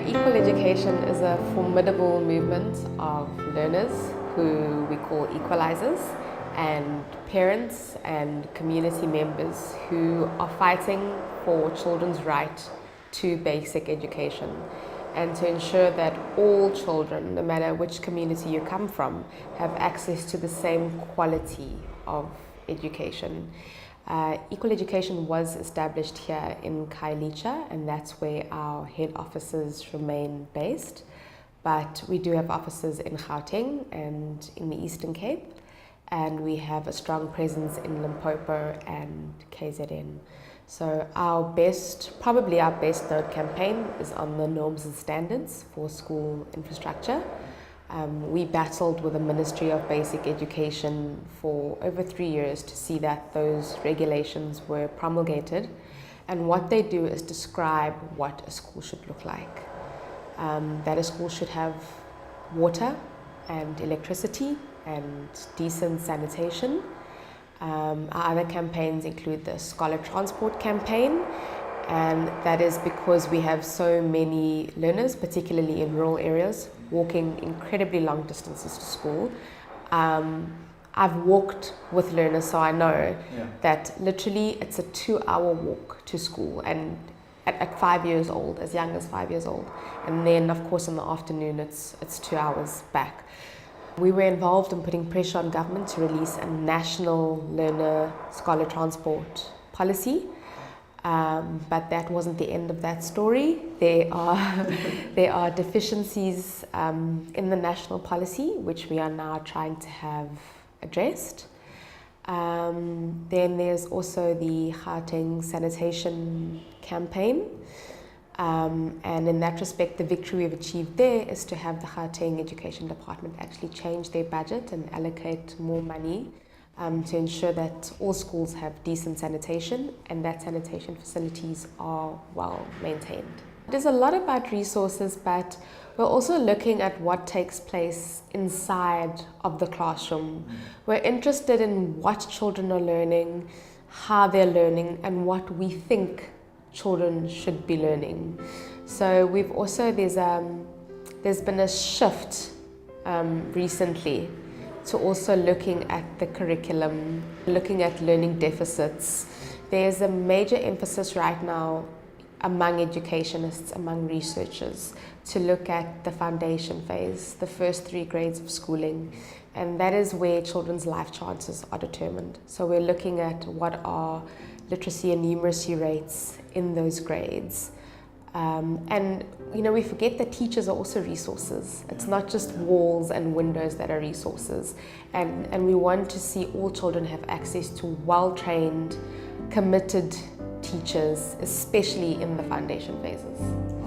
equal education is a formidable movement of learners who we call equalizers, and parents and community members who are fighting for children's right to basic education and to ensure that all children, no matter which community you come from, have access to the same quality of education. Equal education was established here in Khayelitsha, and that's where our head offices remain based. But we do have offices in Gauteng and in the Eastern Cape, and we have a strong presence in Limpopo and KZN. So probably our best known campaign is on the norms and standards for school infrastructure. We battled with the Ministry of Basic Education for over 3 years to see that those regulations were promulgated. And what they do is describe what a school should look like. That a school should have water and electricity and decent sanitation. Our other campaigns include the Scholar Transport campaign, and that is because we have so many learners, particularly in rural areas, walking incredibly long distances to school. I've walked with learners, so I know that literally it's a 2-hour walk to school, and at 5 years old, as young as 5 years old. And then, of course, in the afternoon, it's 2 hours back. We were involved in putting pressure on government to release a national learner scholar transport policy. But that wasn't the end of that story. There are deficiencies in the national policy, which we are now trying to have addressed. Then there's also the Gauteng sanitation campaign. And in that respect, the victory we've achieved there is to have the Gauteng Education Department actually change their budget and allocate more money to ensure that all schools have decent sanitation and that sanitation facilities are well maintained. There's a lot about resources, but we're also looking at what takes place inside of the classroom. We're interested in what children are learning, how they're learning, and what we think children should be learning. So we've also, there's been a shift recently to also looking at the curriculum, looking at learning deficits. There's a major emphasis right now among educationists, among researchers, to look at the foundation phase, the first 3 grades of schooling, and that is where children's life chances are determined. So we're looking at what are literacy and numeracy rates in those grades. And we forget that teachers are also resources. It's not just walls and windows that are resources. And we want to see all children have access to well-trained, committed teachers, especially in the foundation phases.